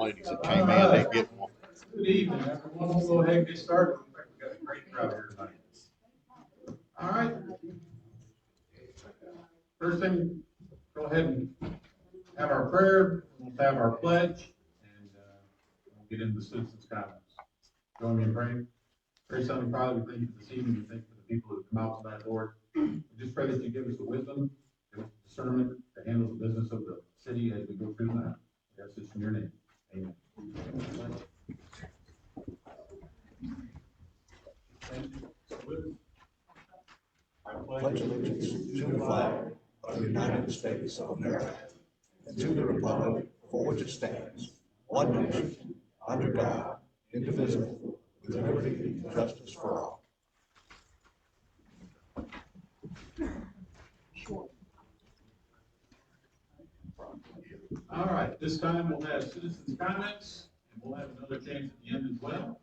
ladies that came in, they get one. Good evening, everyone. We'll go ahead and get started. Looks like we've got a great crowd here tonight. All right. First thing, go ahead and have our prayer, we'll have our pledge, and we'll get into the citizens' comments. Join me in praying. Very Heavenly Father, we thank you for this evening. We thank you for the people who have come out tonight, Lord. We just pray that you give us the wisdom, give us the discernment to handle the business of the city as we go through tonight. Yes, it's in your name. Amen. I pledge allegiance to the flag of the United States of America and to the republic for which it stands, one nation, under God, indivisible, with liberty and justice for all. All right, this time we'll have citizens' comments, and we'll have another chance at the end as well.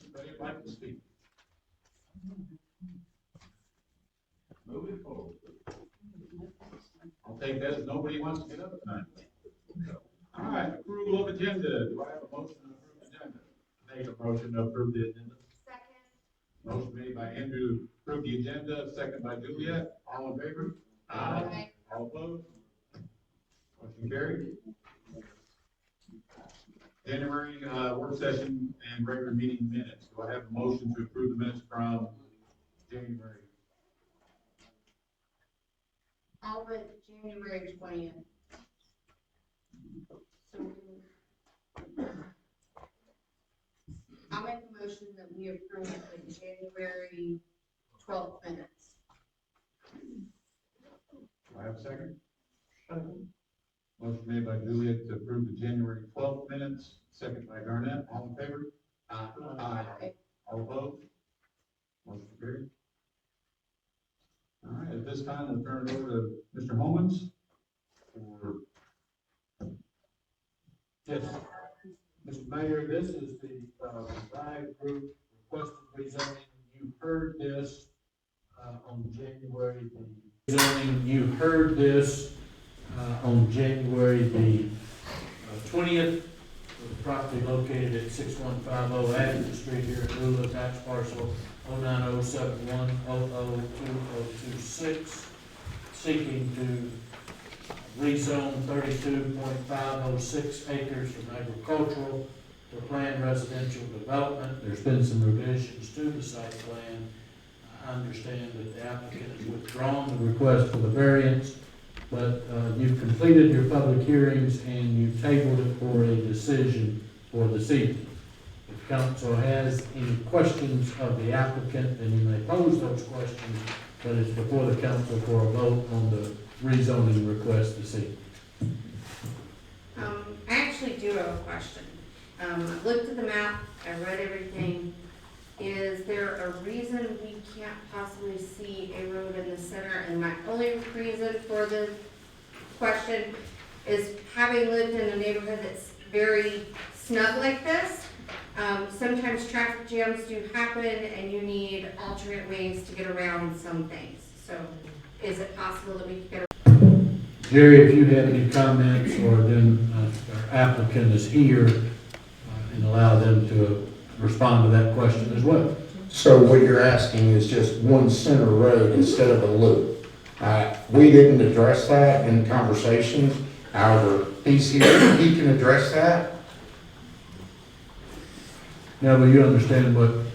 Anybody would like to speak? Moving forward. I'll take that as nobody wants to get up tonight. All right, approval of agenda. Do I have a motion to approve the agenda? Make a motion to approve the agenda. Second. Motion made by Andrew to approve the agenda, second by Juliet. All in favor? Aye. All opposed? Motion carried. January work session and regular meeting minutes. Do I have a motion to approve the minutes from January? I'll read January 20th. So I'll make a motion that we approve the January 12th minutes. Do I have a second? Motion made by Juliet to approve the January 12th minutes, second by Garnett. All in favor? Aye. All opposed? Motion carried. All right, at this time, we'll turn it over to Mr. Homans for. Yes, Mr. Mayor, this is the Revive Group requested rezoning. You heard this on January the zoning. You heard this on January the 20th. The property located at 6150 Athens Street here at Lula, tax parcel 09071002026, seeking to rezone 32.506 acres from agricultural to planned residential development. There's been some revisions to the site plan. I understand that the applicant has withdrawn the request for the variance, but you've completed your public hearings and you've tabled it for a decision for this evening. If council has any questions of the applicant, then you may pose those questions, but it's before the council for a vote on the rezoning request this evening. I actually do have a question. I looked at the map, I read everything. Is there a reason we can't possibly see a road in the center? And my only reason for the question is having lived in a neighborhood that's very snug like this, sometimes traffic jams do happen and you need alternate ways to get around some things. So is it possible that we could get Jerry, if you have any comments, or then our applicant is here, and allow them to respond to that question as well. So what you're asking is just one center road instead of a loop. We didn't address that in conversations. However, he's here, he can address that. Now, will you understand what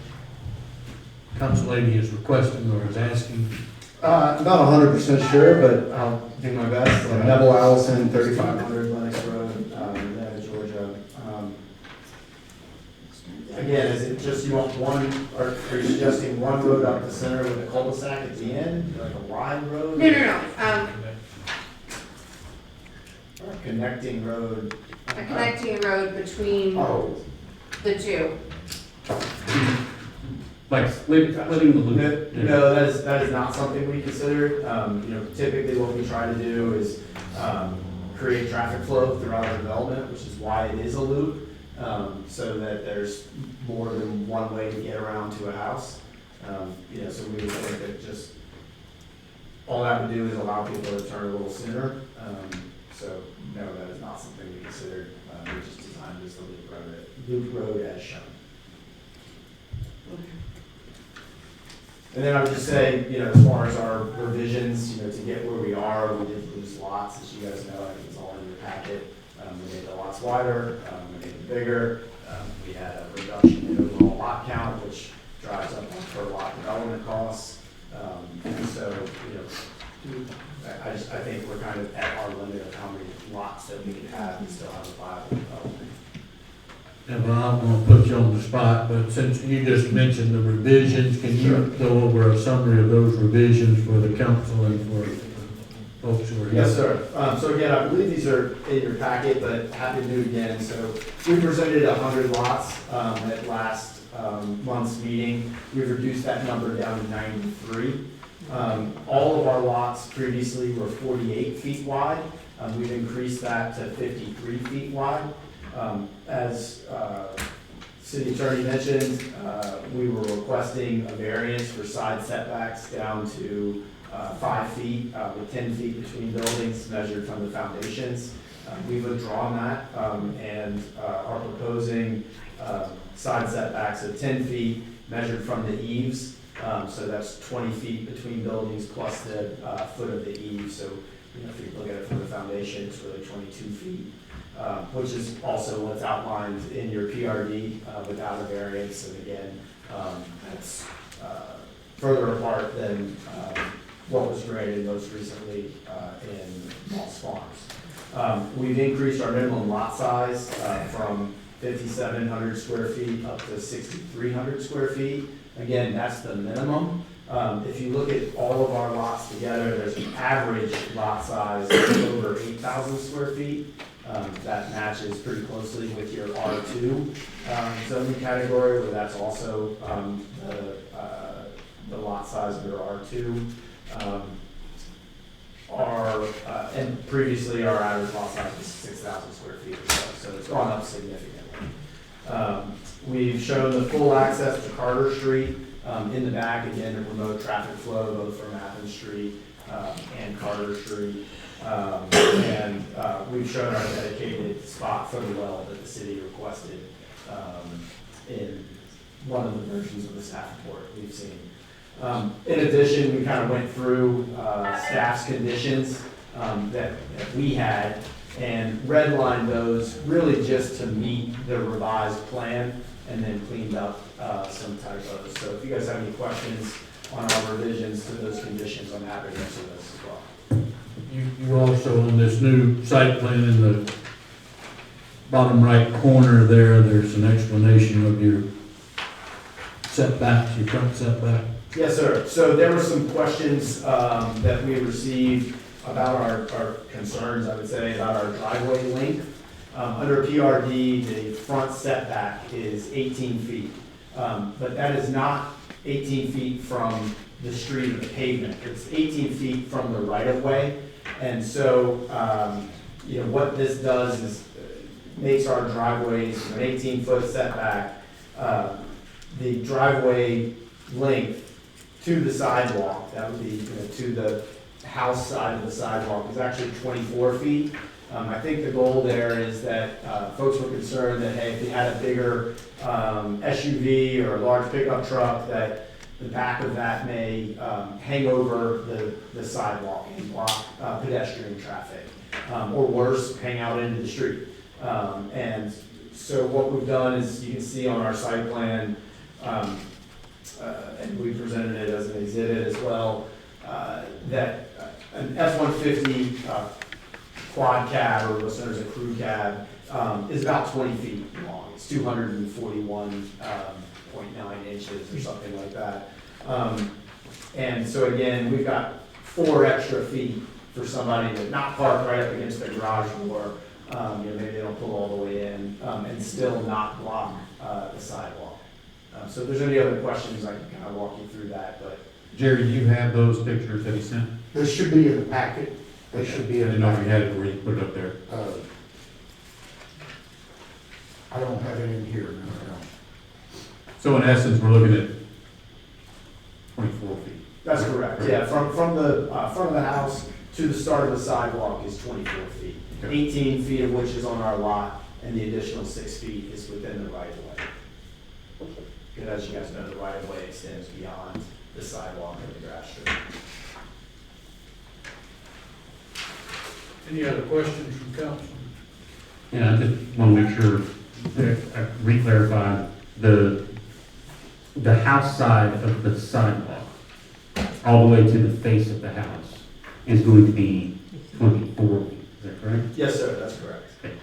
Council Lady is requesting or is asking? Not 100% sure, but I'll do my best. Neville Allison, 3500 Lennox Road, Atlanta, Georgia. Again, is it just you want one, or are you suggesting one road up the center with a cul-de-sac at the end, like a wide road? No. Or a connecting road? A connecting road between Oh. the two. Like splitting the loop? No, that is not something we consider. Typically what we try to do is create traffic flow throughout our development, which is why it is a loop, so that there's more than one way to get around to a house. So we would think that just all that would do is allow people to turn a little sooner. So no, that is not something we considered. We just designed time as the loop road as shown. And then I would just say, as far as our revisions, to get where we are, we did lose lots, as you guys know, I think it's all in your packet. We made the lots wider, we made them bigger, we had a reduction in overall lot count, which drives up on per lot development costs. And so, I think we're kind of at our limit of how many lots that we can have and still have a viable development. And well, I'm gonna put you on the spot, but since you just mentioned the revisions, can you go over a summary of those revisions for the council and for folks who are here? Yes, sir. So again, I believe these are in your packet, but happy to do it again. So we presented 100 lots at last month's meeting. We've reduced that number down to 93. All of our lots previously were 48 feet wide. We've increased that to 53 feet wide. As City Attorney mentioned, we were requesting a variance for side setbacks down to 5 feet, with 10 feet between buildings measured from the foundations. We've withdrawn that and are proposing side setbacks of 10 feet measured from the eaves. So that's 20 feet between buildings plus the foot of the eave. So if you look at it from the foundation, it's really 22 feet. Which is also what's outlined in your PRD without a variance. And again, that's further apart than what was granted most recently in Moss Farms. We've increased our minimum lot size from 5,700 square feet up to 6,300 square feet. Again, that's the minimum. If you look at all of our lots together, there's an average lot size of over 8,000 square feet. That matches pretty closely with your R2 zoning category, where that's also the lot size of your R2. And previously our average lot size was 6,000 square feet or so it's gone up significantly. We've shown the full access to Carter Street in the back, again, a remote traffic flow both from Athens Street and Carter Street. And we've shown our dedicated spot for the well that the city requested in one of the versions of the staff report we've seen. In addition, we kind of went through staff's conditions that we had and redlined those really just to meet the revised plan and then cleaned up some typos. So if you guys have any questions on our revisions to those conditions, I'm happy to answer those as well. You also, on this new site plan in the bottom right corner there, there's an explanation of your setbacks, your front setback. Yes, sir. So there were some questions that we received about our concerns, I would say, about our driveway length. Under PRD, the front setback is 18 feet, but that is not 18 feet from the street or the pavement. It's 18 feet from the right-of-way. And so, what this does is makes our driveways an 18-foot setback. The driveway length to the sidewalk, that would be to the house side of the sidewalk, is actually 24 feet. I think the goal there is that folks were concerned that, hey, if you had a bigger SUV or a large pickup truck, that the back of that may hang over the sidewalk and block pedestrian traffic, or worse, hang out into the street. And so what we've done is, you can see on our site plan, and we presented it as an exhibit as well, that an F-150 quad cab, or what's known as a crew cab, is about 20 feet long. It's 241.9 inches or something like that. And so again, we've got 4 extra feet for somebody to not park right up against their garage door, maybe they don't pull all the way in, and still not block the sidewalk. So if there's any other questions, I can kind of walk you through that, but. Jerry, do you have those pictures that he sent? This should be in the packet. They should be I in didn't the know if you had packet. it where you put it up there. I don't have it in here, no. So in essence, we're looking at 24 feet. That's correct, yeah, from the front of the house to the start of the sidewalk is 24 feet. Okay. 18 feet of which is on our lot, and the additional 6 feet is within the right of way. And as you guys know, the right of way extends beyond the sidewalk and the grass strip. Any other questions from council? Yeah, I just want to make sure that I re-clarify the house side of the sidewalk, all the way to the face of the house, is going to be 24 feet, is that correct? Yes, sir, that's correct. Okay.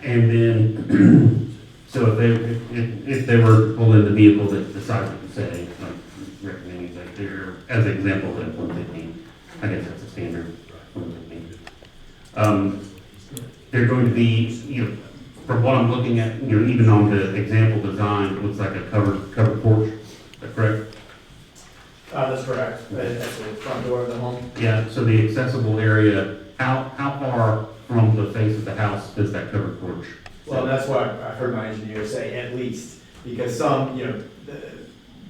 And then, so if they were to pull in the vehicle that the size would say, like recommending that they're, as an example, that 150, I guess that's a standard 150. They're going to be, from what I'm looking at, even on the example design, it looks like a covered porch, is that correct? That's correct. That's the front door of the home. Yeah, so the accessible area, how far from the face of the house does that covered porch? Well, that's what I've heard my engineer say, at least, because some,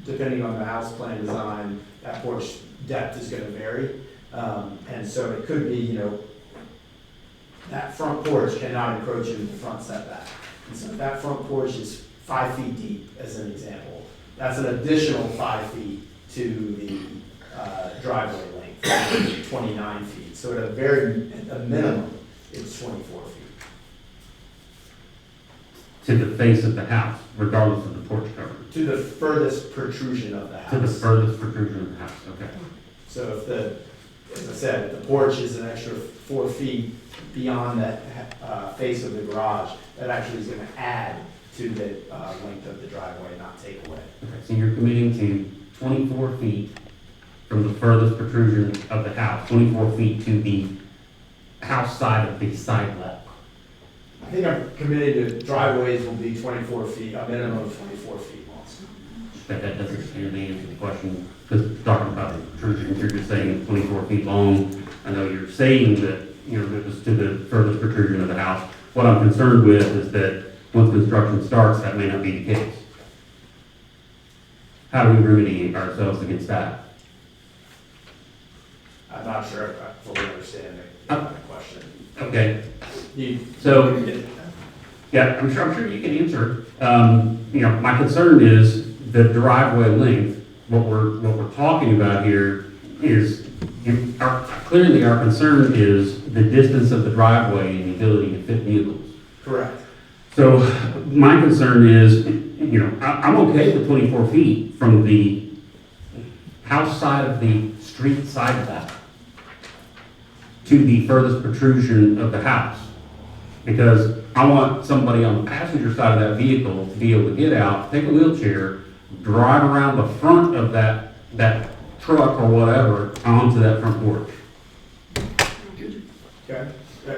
depending on the house plan design, that porch depth is gonna vary. And so it could be, that front porch cannot encroach into the front setback. And so if that front porch is 5 feet deep, as an example, that's an additional 5 feet to the driveway length, 29 feet. So at a minimum, it's 24 feet. To the face of the house, regardless of the porch cover? To the furthest protrusion of the To the house. furthest protrusion of the house, okay. So if as I said, if the porch is an extra 4 feet beyond that face of the garage, that actually is gonna add to the length of the driveway, not take away. Okay, so you're committing to 24 feet from the furthest protrusion of the house, 24 feet to the house side of the sidewalk. I think I'm committed to driveways will be 24 feet, a minimum of 24 feet long. That doesn't really answer the question, because talking about the protrusion, you're just saying it's 24 feet long. I know you're saying that, that was to the furthest protrusion of the house. What I'm concerned with is that once construction starts, that may not be the case. How do we remedy ourselves against that? I'm not sure if I fully understand the question. Okay, You- so, yeah, I'm sure you can answer. My concern is the driveway length. What we're talking about here is, clearly our concern is the distance of the driveway and the ability to fit vehicles. Correct. So my concern is, I'm okay with 24 feet from the house side of the street sidewalk to the furthest protrusion of the house. Because I want somebody on the passenger side of that vehicle to be able to get out, take a wheelchair, drive around the front of that truck or whatever onto that front porch. Okay.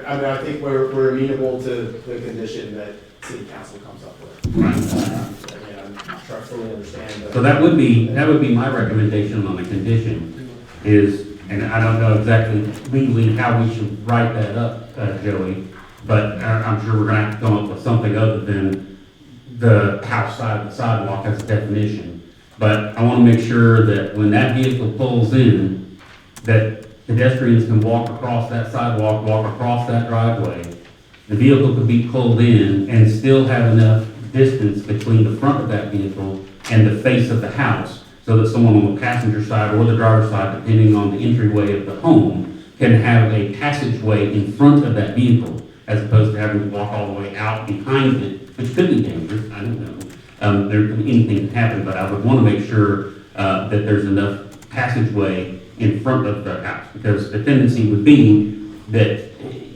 I think we're amenable to the condition that city council comes up with. Again, I'm not sure I fully understand. So that would be my recommendation on the condition is, and I don't know exactly legally how we should write that up, Joey, but I'm sure we're gonna have to come up with something other than the house side of the sidewalk as a definition. But I wanna make sure that when that vehicle pulls in, that pedestrians can walk across that sidewalk, walk across that driveway. The vehicle could be pulled in and still have enough distance between the front of that vehicle and the face of the house, so that someone on the passenger side or the driver's side, depending on the entryway of the home, can have a passageway in front of that vehicle, as opposed to having to walk all the way out behind it, which could be dangerous, I don't know. Anything can happen, but I would want to make sure that there's enough passageway in front of the house, because the tendency would be that,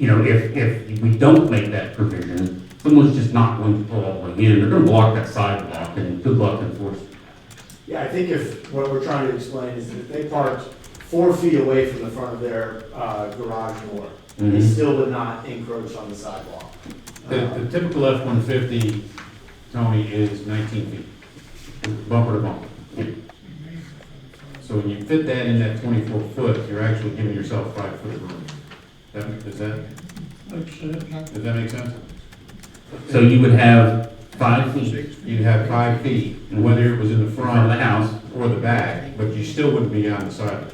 if we don't make that provision, someone's just not going to pull all the way in. They're going to block that sidewalk, and good luck enforcing. Yeah, I think if, what we're trying to explain is that if they parked 4 feet away from the front of their garage door, they still would not encroach on the sidewalk. The typical F-150, Tony, is 19 feet, bumper to bumper. So when you fit that in that 24 foot, you're actually giving yourself 5 foot room. Does that make sense? So you would have 5 feet You'd have 5 feet, and whether it was in the in front front of the house. or the back, but you still wouldn't be on the side.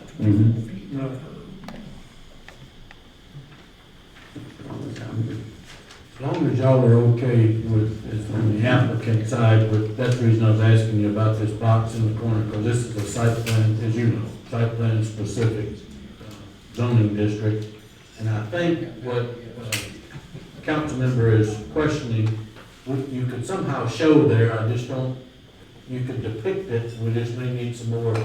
As long as y'all are okay with, is on the applicant side, but that's the reason I was asking you about this box in the corner, because this is a site plan, as you know, site plan specific zoning district. And I think what council member is questioning, you could somehow show there, I just don't, you could depict it, we just may need some more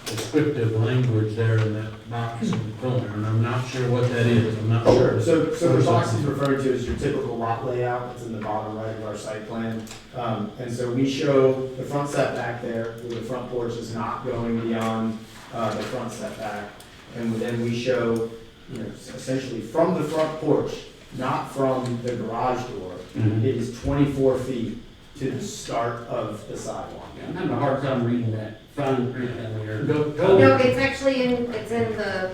descriptive language there in that box in the corner, and I'm not sure what that is, I'm not sure. So the box is referred to as your typical lot layout, it's in the bottom right of our site plan. And so we show the front setback there, where the front porch is not going beyond, the front setback. And then we show, you know, essentially from the front porch, not from the garage door, Mhm. it is 24 feet to the start of the sidewalk. I'm having a hard time reading that fine print in there. No, it's actually it's in the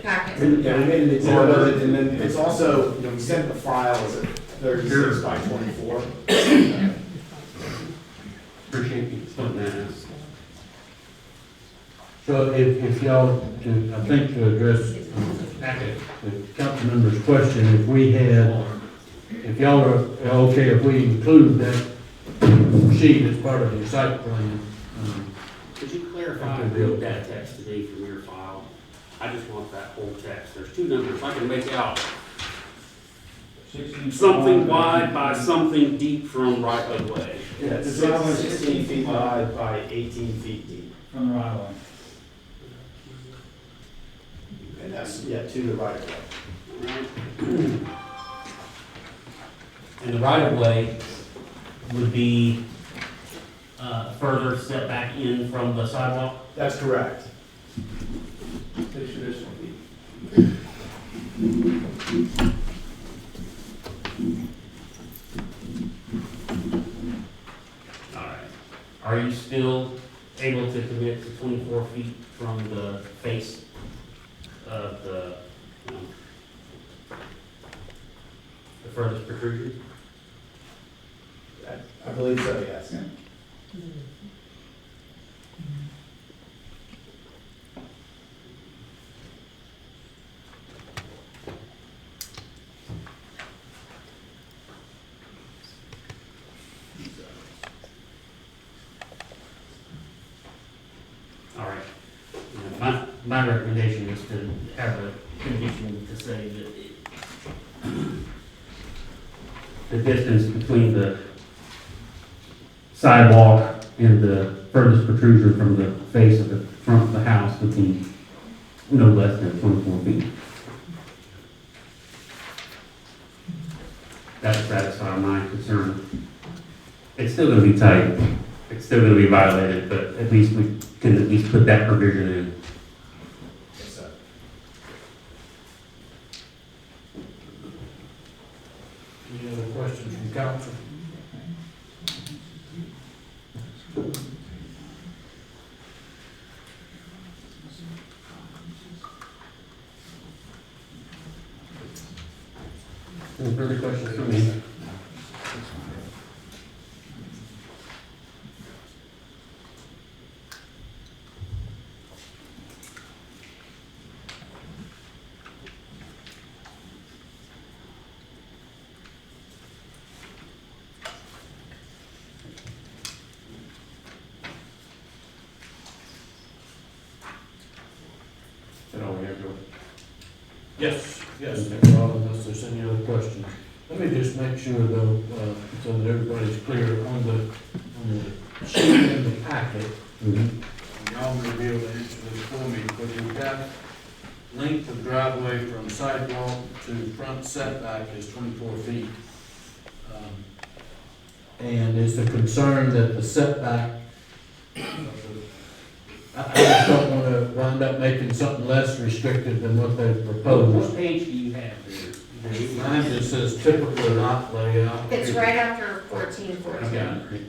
packet. Yeah, we made an example of it, and then it's also, you know, we sent the file as a 36 by 24. Appreciate you putting that in. So if y'all, I think to address the council member's question, if we had, if y'all are okay, if we include that sheet as part of your site plan, Could you clarify real that text today from your file? I just want that whole text. There's two numbers. I can make out something wide by something deep from right of way. Yeah, it's 16 feet wide by 18 feet deep. From the right of way. And that's, yeah, to the right of way. And the right of way would be further setback in from the sidewalk? That's correct. All right. Are you still able to commit to 24 feet from the face of the furthest protrusion? I believe so, yes. All right. My recommendation is to have a condition to say that the distance between the sidewalk and the furthest protrusion from the face of the front of the house would be no less than 24 feet. That would satisfy my concern. It's still gonna be tight, it's still gonna be violated, but at least we can at least put that provision in. Yes, sir. any other questions from council? Any further questions from me? Is that all we have, Joe? Yes, yes, no problem, unless there's any other questions. Let me just make sure though, so that everybody's clear on the sheet in the packet. Y'all may be able to answer this for me, but you've got length of driveway from sidewalk to front setback is 24 feet. And is the concern that the setback, I just don't want to wind up making something less restrictive than what they've proposed. What page do you have there? Mine just says typical lot layout. It's right after 1414. Okay.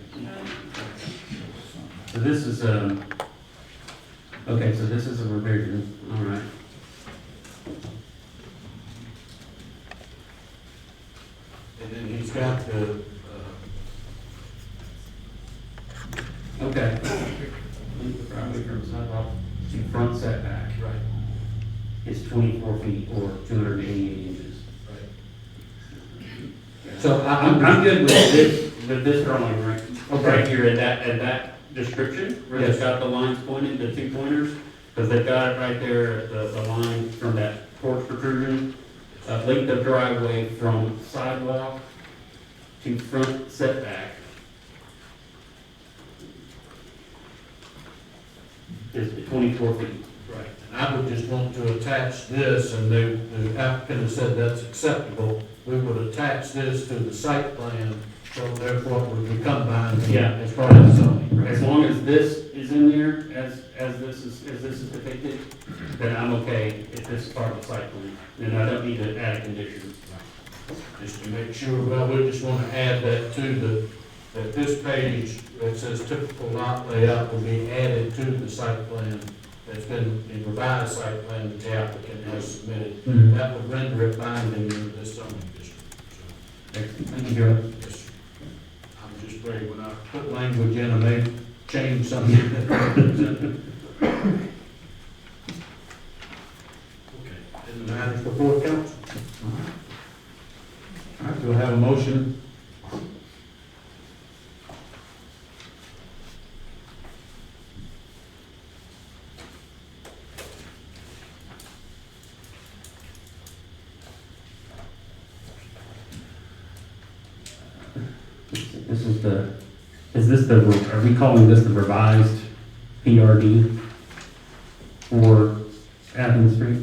So this is, okay, so this is a revision, all right. And then he's got the, Okay. Driveway from sidewalk to front setback right, is 24 feet or 288 inches. right. So I'm good with this drawing right Okay. here at that description, where Yes. they've got the lines pointed, the two pointers, because they've got it right there, the line from that porch protrusion, length of driveway from sidewalk to front setback is 24 feet. Right, and I would just want to attach this, and the applicant has said that's acceptable. We would attach this to the site plan, so therefore it would become binding Yeah. as part of the zoning. As long as this is in there, as this is depicted, then I'm okay if this is part of the site plan, then I don't need to add a condition. Just to make sure, well, we just want to add that that this page that says typical lot layout will be added to the site plan that's been, the revised site plan that the applicant has submitted. Mhm. That would render it binding in this zoning district. So, Thank you, Joe. yes, sir. I'm just afraid when I put language in, I may change something. Okay, in the matters before council. All right, do I have a motion? Are we calling this the revised PRD for Athens Street?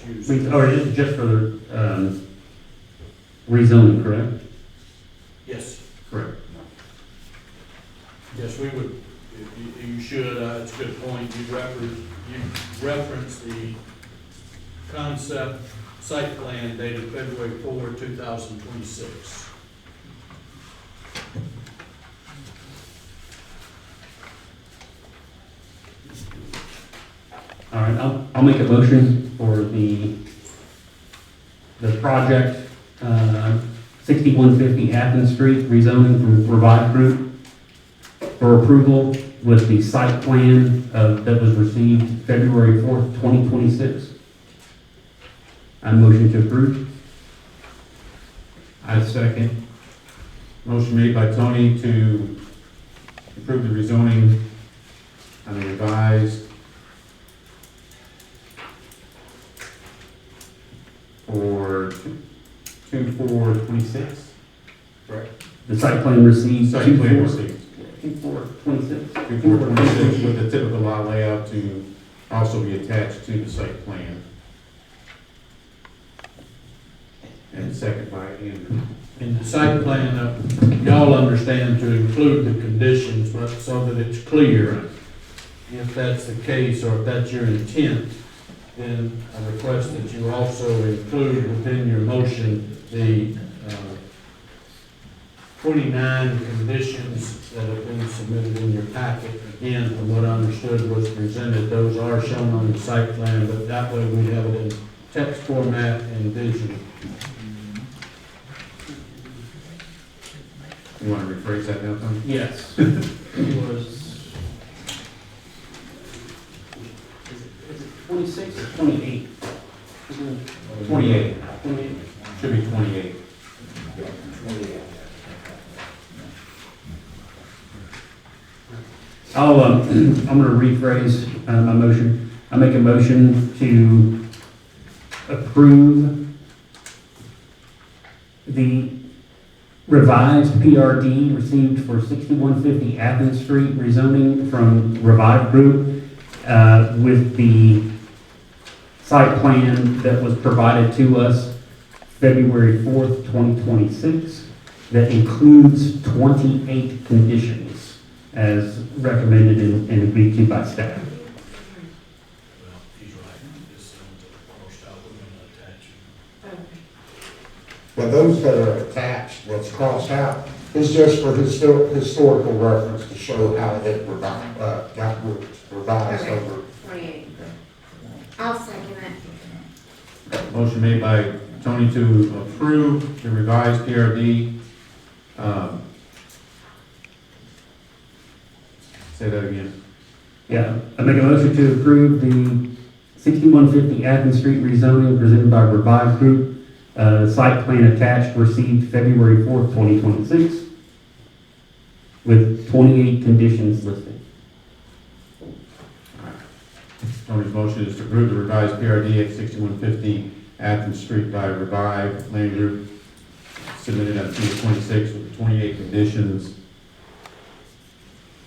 Let's use- Or is it just for the, rezoning, correct? Yes. Correct. Yes, we would, you should, it's a good point, you reference the concept site plan dated February 4, 2026. All right, I'll make a motion for the project, 6150 Athens Street, rezoning from Revive Group for approval with the site plan that was received February 4th, 2026. I motion to approve. I second. Motion made by Tony to approve the rezoning on the revised for 2/4/26. The site plan received. Site plan received. 2/4/26. 2/4/26 with the typical lot layout to also be attached to the site plan. And second by Andrew. In the site plan, y'all understand to include the conditions, but so that it's clear, if that's the case, or if that's your intent, then I request that you also include within your motion the 29 conditions that have been submitted in your packet. Again, from what I understood was presented, those are shown on the site plan, but that way we have it in text format and visual. You want to rephrase that now, Tony? Yes. It was, is it 26 or 28? 28. 28. Should be 28. I'm gonna rephrase my motion. I make a motion to approve the revised PRD received for 6150 Athens Street rezoning from Revive Group with the site plan that was provided to us February 4th, 2026, that includes 28 conditions as recommended and agreed to by staff. Well, he's right. This one's crossed out, we're gonna attach it. Now, those that are attached, what's crossed out, is just for historical reference to show how it got revised Okay. over. 28. I'll second it. Motion made by Tony to approve the revised PRD. Say that again. Yeah, I make a motion to approve the 6150 Athens Street rezoning presented by Revive Group Site plan attached received February 4th, 2026, with 28 conditions listed. Tony's motion is to approve the revised PRD at 6150 Athens Street by Revive Land Group, submitted on June 26 with 28 conditions.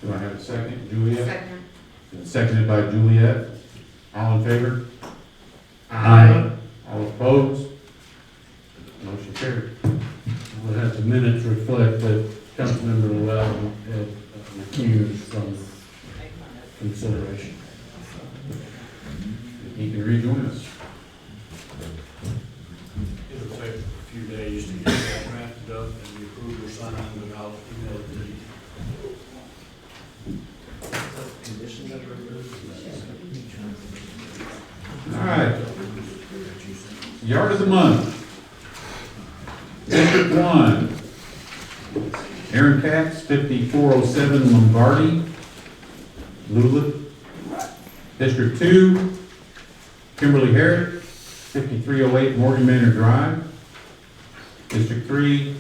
Do I have a second? Juliet? Second. Seconded by Juliet. All in favor? Aye. All opposed? Motion carried. We'll have the minutes reflect that Councilmember Llewellyn had recused from consideration. He can rejoin us. It'll take a few days to get that drafted up and the approval signed, but I'll email it to you. All right. Yard of the month. District 1. Aaron Katz, 5407 Lombardi, Lula. District 2. Kimberly Herrick, 5308 Morgan Manor Drive. District 3.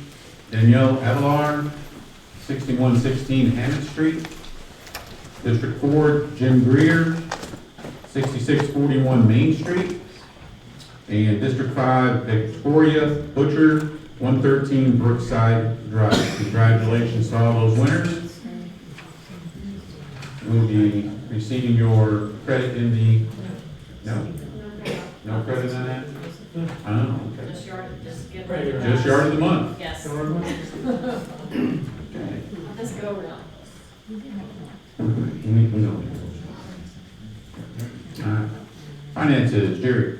Danielle Avalar, 6116 Hammond Street. District 4. Jim Greer, 6641 Main Street. And District 5, Victoria Butcher, 113 Brookside Drive. Congratulations to all those winners. We'll be receiving your credit in the, no credit on that? Oh, okay. Just get Just yard of the month. Yes. Okay. Let's go around. Finances, Jerry.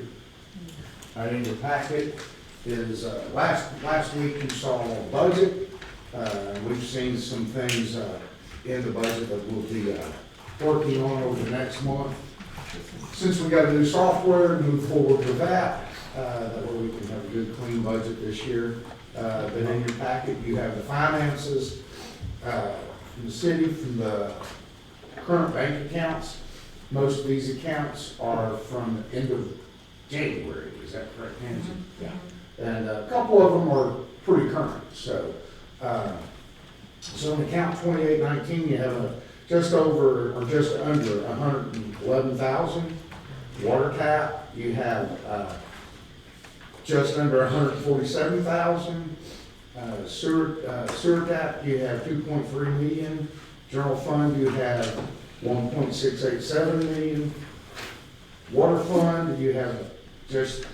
In your packet is, last week you saw a budget. We've seen some things, in the budget that we'll be, working on over the next month. Since we got a new software, move forward with that, that way we can have a good, clean budget this year. But in your packet, you have the finances, from the city, from the current bank accounts. Most of these accounts are from the end of January, is that correct, Nancy? Yeah. And a couple of them are pretty current, so, so in account 2819, you have just over, or just under 111,000. Water tap, you have, just under 147,000. Sewer tap, you have 2.3 million. General fund, you have 1.687 million. Water fund, you have just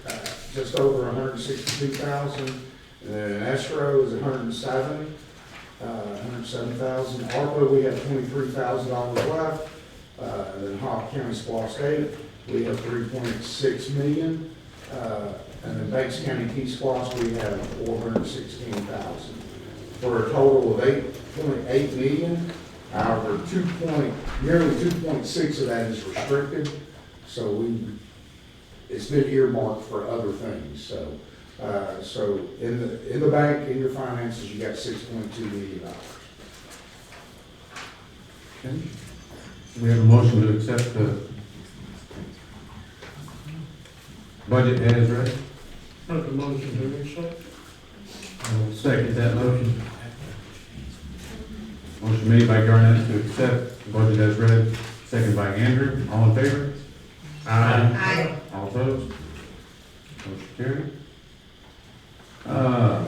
over 162,000. And then escrow is 107,000. ARPA, we have $23,000 left. And then Hawk County SPLOST State, we have 3.6 million. And then Banks County T-SPLOST, we have 416,000. For a total of 8.8 million. However, nearly 2.6 of that is restricted, so it's been earmarked for other things. So, so in the bank, in your finances, you got $6.2 million. Okay. We have a motion to accept the budget as read. Make a motion to accept. I'll second that motion. Motion made by Garnett to accept the budget as read, second by Andrew. All in favor? Aye. All opposed? Motion carried.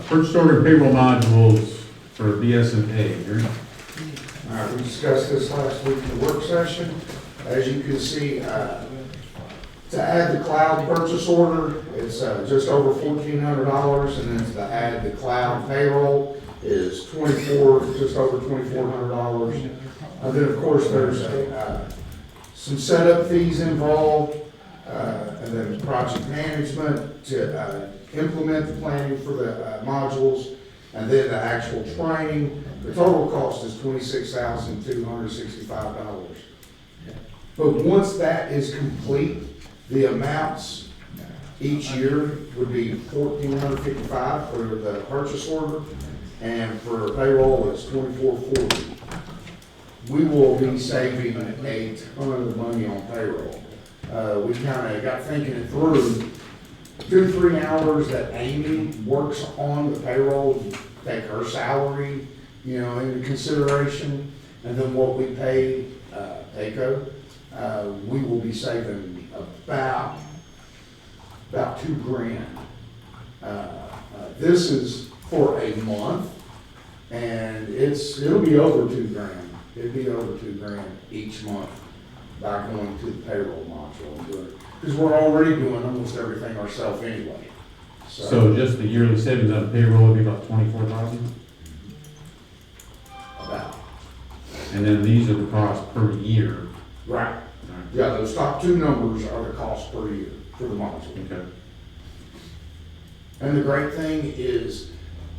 Purchase order payroll modules for BS&A. Jerry? All right, we discussed this last week in the work session. As you can see, to add the cloud purchase order, it's just over $1,400, and then to add the cloud payroll is just over $2,400. And then, of course, there's some setup fees involved, and then project management to implement the planning for the modules, and then the actual training. The total cost is $26,265. But once that is complete, the amounts each year would be $1,455 for the purchase order, and for payroll, it's $2,440. We will be saving a ton of money on payroll. We kind of got thinking it through, 2-3 hours that Amy works on the payroll, take her salary, into consideration, and then what we pay, PAYCO, we will be saving about $2,000. This is for a month, and it'll be over $2,000. It'd be over $2,000 each month by going to the payroll module and doing it. Because we're already doing almost everything ourselves anyway. So just the yearly savings on payroll would be about 24,000? About. And then these are the costs per year. Right. Yeah, those top two numbers are the cost per year for the module. Okay. And the great thing is,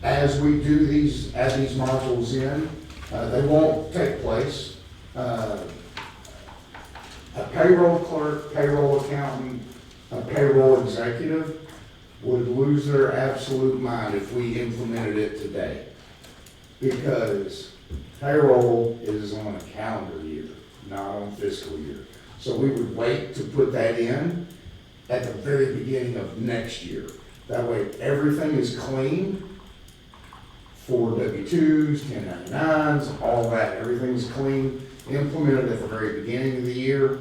as we do add these modules in, they won't take place. A payroll clerk, payroll accountant, a payroll executive would lose their absolute mind if we implemented it today. Because payroll is on a calendar year, not on fiscal year. So we would wait to put that in at the very beginning of next year. That way, everything is clean for W-2s, 1099s, all that. Everything's clean, implemented at the very beginning of the year,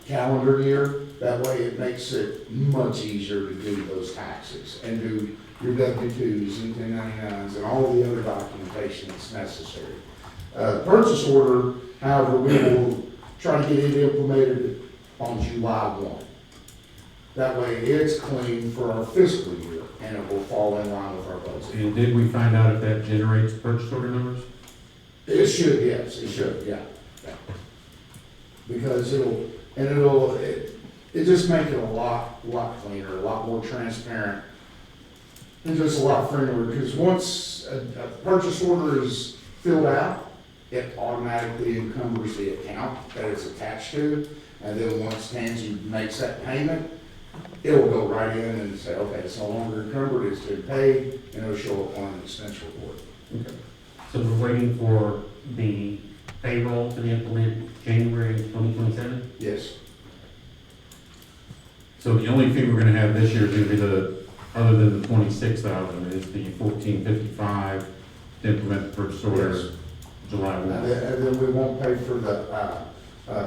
calendar year. That way, it makes it much easier to do those taxes and do your W-2s and 1099s and all the other documentation that's necessary. The purchase order, however, we will try to get it implemented on July 1. That way, it's clean for our fiscal year, and it will fall in line with our budget. And did we find out if that generates purchase order numbers? It should, yes, it should, yeah. Because it'll just make it a lot cleaner, a lot more transparent, and just a lot friendlier, because once a purchase order is filled out, it automatically encumbers the account that it's attached to, and then once Tansy makes that payment, it will go right in and say, okay, it's no longer encumbered, it's been paid, and it'll show up on an expense report. Okay. So we're waiting for the payroll to be implemented January 2027? Yes. So the only fee we're gonna have this year is gonna be other than the 26,000, is the 1455 to implement the purchase order Yes. July 1. And then we won't pay for the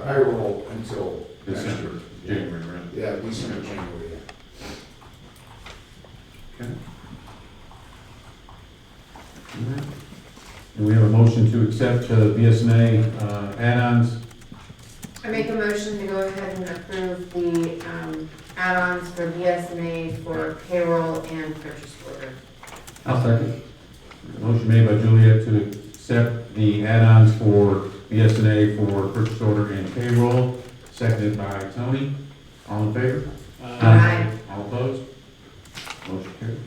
payroll until next year. December, January, right? Yeah, December, January, yeah. Okay. All right. And we have a motion to accept BSNA add-ons. I make a motion to go ahead and approve the add-ons for BSNA for payroll and purchase order. I'll second. Motion made by Juliet to accept the add-ons for BSNA for purchase order and payroll, seconded by Tony. All in favor? Aye. All opposed? Motion carried.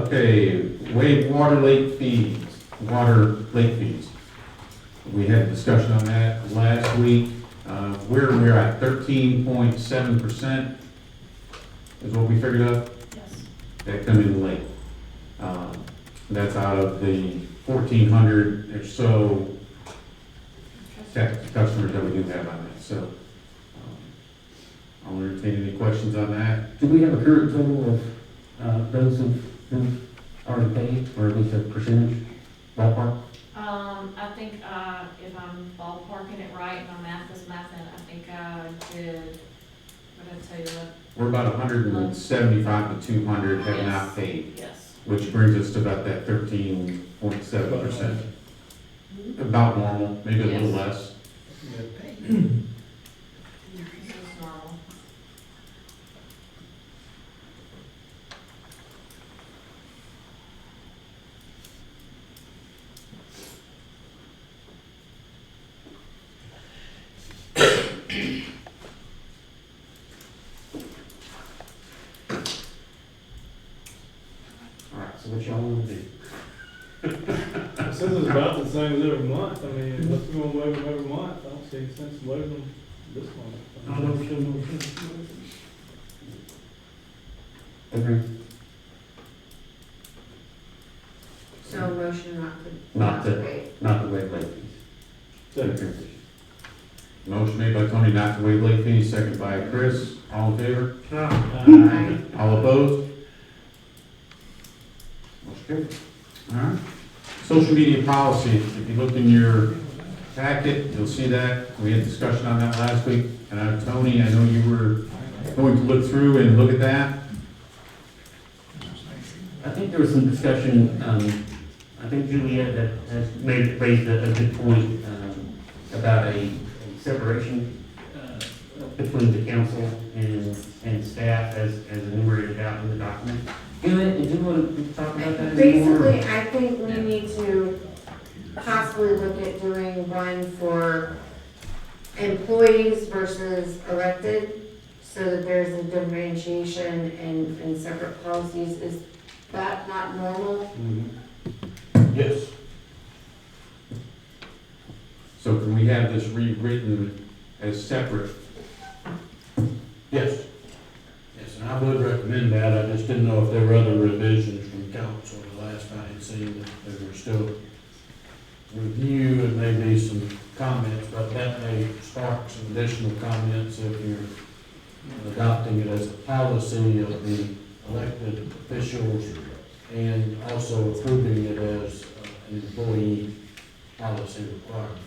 Okay, waive water late fees. We had a discussion on that last week. We're at 13.7% is what we figured out. Yes. That come in late. That's out of the 1,400 or so customers that we do have on that, so. I'll entertain any questions on that. Do we have a current total of those who've already paid, or at least a percentage ballpark? I think, if I'm ballparking it right, and my math is mathing, I think I did, what did I tell you what? We're about 175 to 200 have Yes. not paid, Yes. which brings us to about that 13.7%. About normal, maybe a little Yes. less. This is normal. All right, so what y'all want to do? Since it's about the same as every month, I mean, unless we're gonna waive them every month, I don't see any sense in waiving them this month. Agree. So motion Not to- waive. Not the waive late fees. Second. Motion made by Tony not to waive late fees, second by Chris. All in favor? Aye. All opposed? Motion carried. All right. Social media policy, if you look in your packet, you'll see that. We had discussion on that last week. And Tony, I know you were going to look through and look at that. I think there was some discussion, I think Juliet has raised a good point, about a separation, between the council and staff as enumerated out in the document. Juliet, did you want to talk about that anymore? Basically, I think we need to possibly look at doing one for employees versus elected, so that there's a differentiation and separate policies. Is that not normal? Yes. So can we have this rewritten as separate? Yes. Yes, and I would recommend that. I just didn't know if there were other revisions from council. The last I had seen that there were still review and maybe some comments, but that may spark some additional comments if you're adopting it as a policy of the elected officials and also approving it as an employee policy requirement.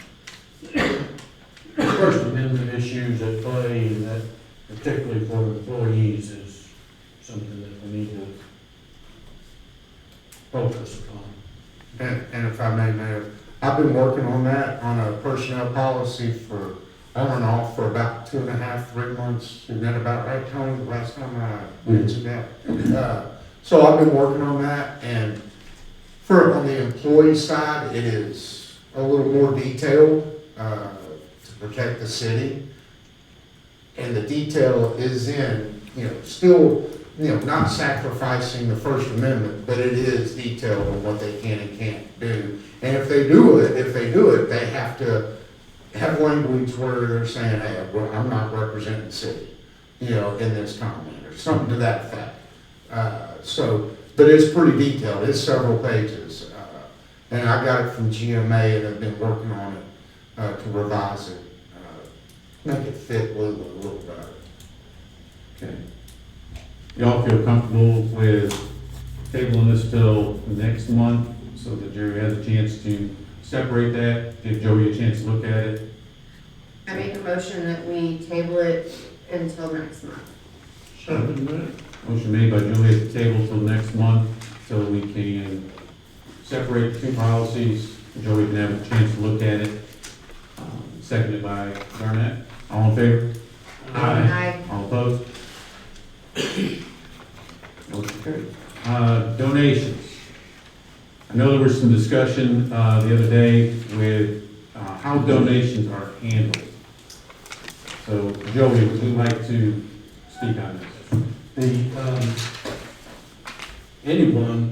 First Amendment issues at play, and that particularly for employees is something that we need to focus upon. And if I may, Mayor, I've been working on that, on a personnel policy for, on and off for about 2.5, 3 months. Isn't that about right, Tony, the last time I mentioned that? So I've been working on that, and on the employee side, it is a little more detailed, to protect the city. And the detail is in, still, not sacrificing the First Amendment, but it is detailed on what they can and can't do. And if they do it, they have to have language where they're saying, hey, well, I'm not representing the city, in this comment, or something to that effect. But it's pretty detailed, it's several pages. And I got it from GMA and have been working on it, to revise it, make it fit Lula a little better. Okay. Y'all feel comfortable with tabling this till next month so that Jerry has a chance to separate that, give Joey a chance to look at it? I make a motion that we table it until next month. Motion made by Julie at the table till next month so we can separate the two policies. Joey can have a chance to look at it. Seconded by Garnett. All in favor? Aye. All opposed? Motion carried. Donations. I know there was some discussion the other day with how donations are handled. So Joey, would you like to speak on this?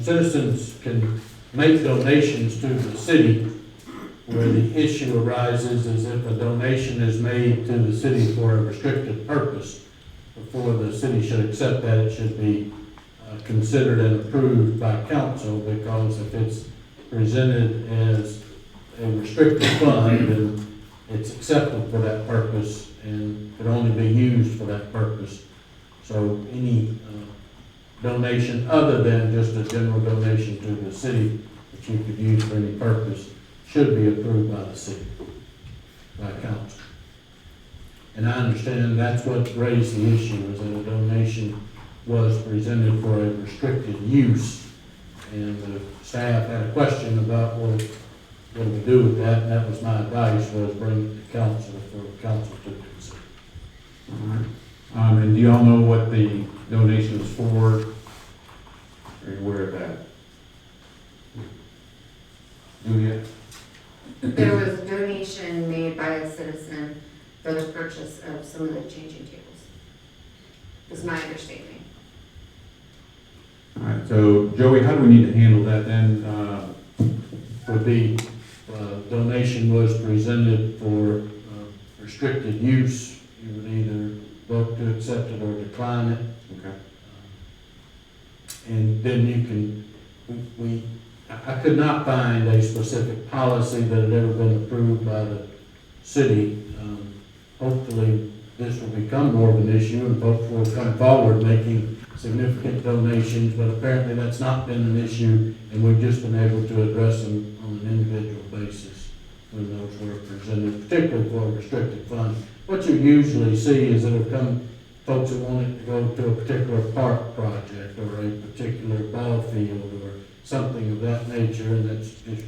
Citizens can make donations to the city. Where the issue arises is if a donation is made to the city for a restricted purpose, before the city should accept that, it should be considered and approved by council, because if it's presented as a restricted fund, then it's accepted for that purpose and could only be used for that purpose. So any donation other than just a general donation to the city that you could use for any purpose should be approved by the city, by council. And I understand that's what raised the issue, is that a donation was presented for a restricted use. And the staff had a question about what do we do with that, and that was my advice, was bring it to council for council to consider. All right. And do y'all know what the donation is for? Are you aware of that? Julia? There was a donation made by a citizen for the purchase of some of the changing tables, is my understanding. All right, so Joey, how do we need to handle that then? Would be, donation was presented for restricted use, you would either vote to accept it or decline it. Okay. And then you can, I could not find a specific policy that had ever been approved by the city hopefully this will become more of an issue and folks will come forward making significant donations, but apparently that's not been an issue, and we've just been able to address them on an individual basis when those were presented, particularly for a restricted fund. What you usually see is that it'll come folks that want to go to a particular park project or a particular ball field or something of that nature, and that's just,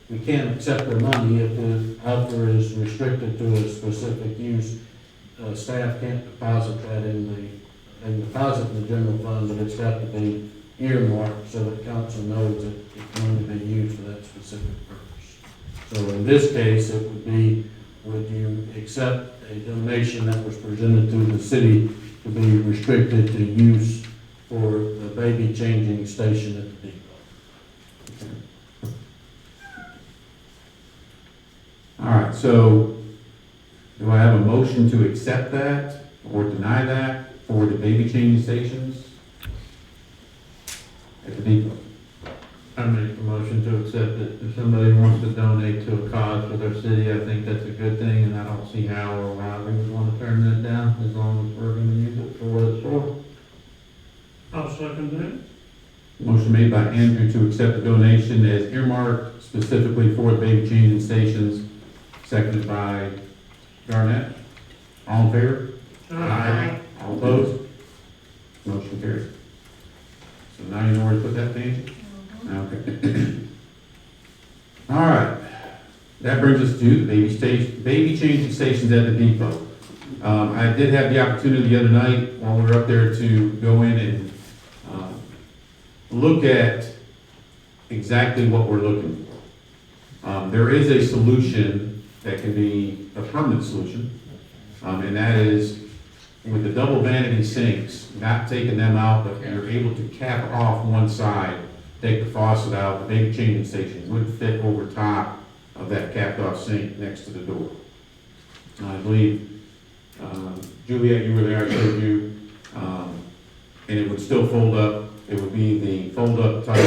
we can't accept their money if the offer is restricted to a specific use. Staff can't deposit that in the general fund, but it's got to be earmarked so that council knows that it's going to be used for that specific purpose. So in this case, it would be, would you accept a donation that was presented to the city to be restricted to use for the baby changing station at the depot? All right, so do I have a motion to accept that or deny that for the baby changing stations at the depot? I make a motion to accept it. If somebody wants to donate to a cause for their city, I think that's a good thing, and I don't see how or why we would want to turn that down, as long as we're gonna use it for what it's for. I'll second that. Motion made by Andrew to accept the donation as earmarked specifically for the baby changing stations, seconded by Garnett. All in favor? Aye. All opposed? Motion carries. So now you know where to put that page? Okay. All right. That brings us to the baby changing stations at the depot. I did have the opportunity the other night while we were up there to go in and look at exactly what we're looking for. There is a solution that can be a permanent solution, and that is with the double vanity sinks, not taking them out, but you're able to cap off one side, take the faucet out, the baby changing station would fit over top of that capped off sink next to the door. I believe, Juliet, you were there, I showed you, and it would still fold up. It would be the fold up type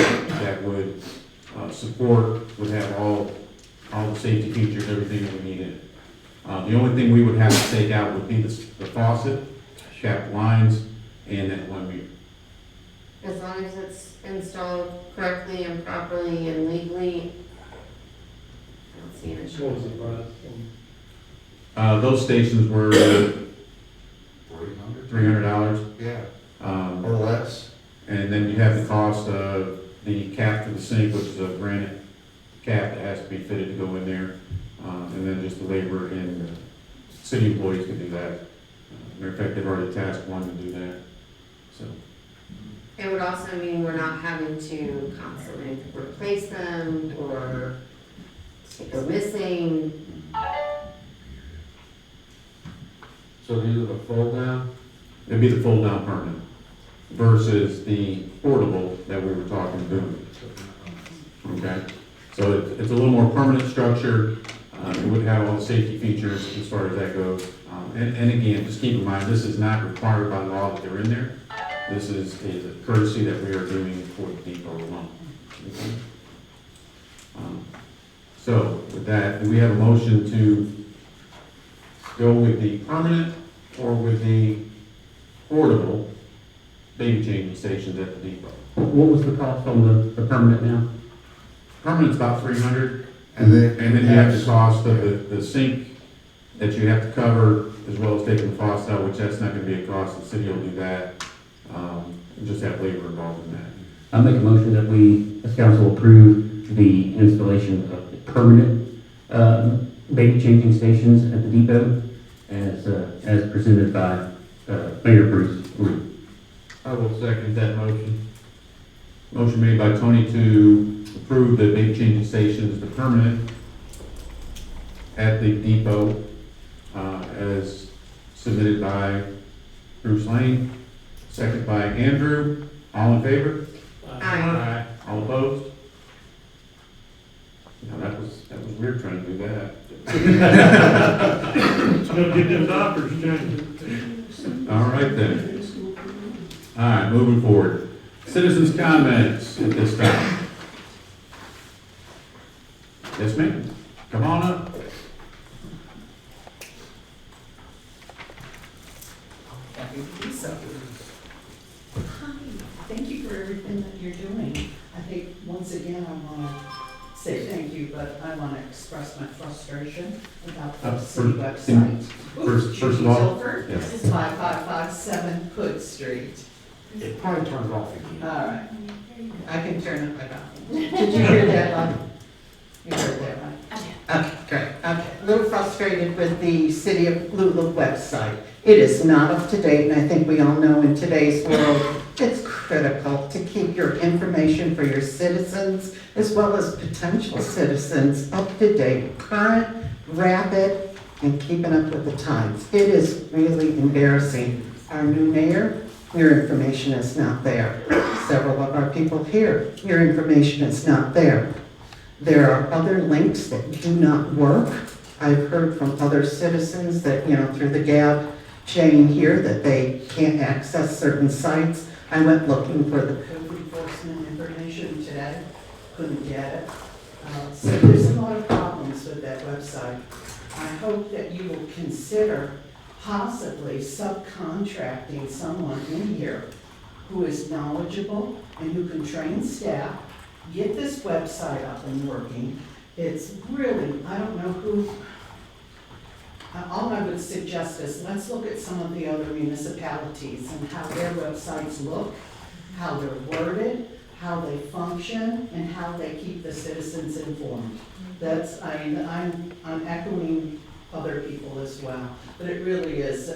that would support, would have all the safety features, everything that we need in it. The only thing we would have to take out would be the faucet, cap lines, and that one meter. As long as it's installed correctly and properly and legally, I don't see an issue. What was the price? Those stations were $300. Yeah, Um, or less. And then you have the cost of the cap for the sink, which is a granite cap that has to be fitted to go in there. And then just the labor, and city employees can do that. Matter of fact, they've already tasked one to do that, so. It would also mean we're not having to constantly replace them or go missing. So these are the fold down? It'd be the fold down permanent versus the portable that we were talking about. Okay, so it's a little more permanent structure. It would have all the safety features as far as that goes. And again, just keep in mind, this is not required by law that they're in there. This is a courtesy that we are doing for the depot alone. Okay? So with that, do we have a motion to go with the permanent or with the portable baby changing stations at the depot? What was the cost on the permanent now? Permanent's about $300, And then you have the cost of the sink that you have to cover, as well as taking the faucet out, which that's not gonna be a cost, the city will do that. Just have labor involved in that. I make a motion that we, as council, approve the installation of the permanent baby changing stations at the depot as presented by Mayor Bruce Green. I will second that motion. Motion made by Tony to approve the baby changing stations, the permanent at the depot, as submitted by Bruce Lane, second by Andrew. All in favor? Aye. All opposed? Now, that was weird trying to do that. Go get them doctors changed. All right then. All right, moving forward. Citizens' comments at this time. Yes, ma'am. Come on up. want to express my frustration about Uh, the city for- website. First of all, Guilford, yes. this is 5557 Hood Street. It probably turns off again. All right, I can turn it back on. Did you hear that, Lon? You heard that, right? Okay, great, okay. A little frustrated with the City of Lula website. It is not up to date, and I think we all know in today's world, it's critical to keep your information for your citizens as well as potential citizens up to date, current, rapid, and keeping up with the times. It is really embarrassing. Our new mayor, your information is not there. Several of our people here, your information is not there. There are other links that do not work. I've heard from other citizens that, through the Gab chain here, that they can't access certain sites. I went looking for the code enforcement information today, couldn't get it. So there's a lot of problems with that website. I hope that you will consider possibly subcontracting someone in here who is knowledgeable and who can train staff, get this website up and working. It's really, I don't know who, all I would suggest is let's look at some of the other municipalities and how their websites look, how they're worded, how they function, and how they keep the citizens informed. That's, I'm echoing other people as well, but it really is,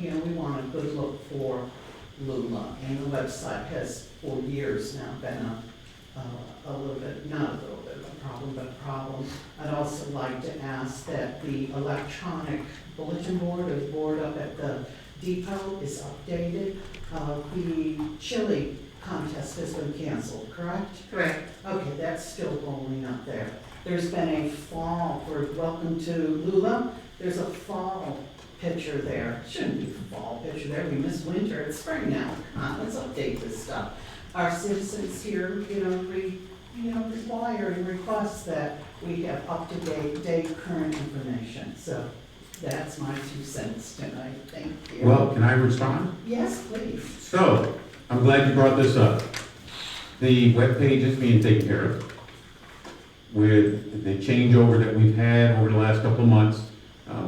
we want a good look for Lula, and the website has for years now been a little bit, not a little bit of a problem, but a problem. I'd also like to ask that the electronic bulletin board or board up at the depot is updated. The chili contest has been canceled, correct? Correct. Okay, that's still rolling up there. There's been a fall for Welcome to Lula. There's a fall picture there. Shouldn't be a fall picture there. We missed winter. It's spring now. Let's update this stuff. Our citizens here, require and request that we have up-to-date, current information. So that's my 2 cents tonight. Thank you. Well, can I respond? Yes, please. So, I'm glad you brought this up. The webpage is being taken care of. With the changeover that we've had over the last couple of months,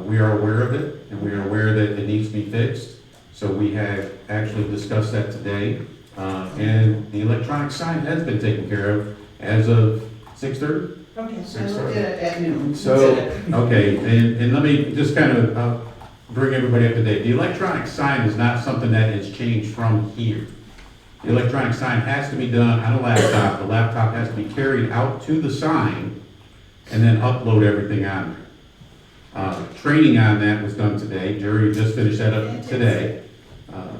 we are aware of it, and we are aware that it needs to be fixed. So we have actually discussed that today. And the electronic sign has been taken care of as of 6:30. Okay, Six I looked thirty. at it at noon. So, okay, and let me just kind of bring everybody up to date. The electronic sign is not something that is changed from here. The electronic sign has to be done on a laptop. The laptop has to be carried out to the sign and then upload everything on there. Training on that was done today. Jerry just finished that up today.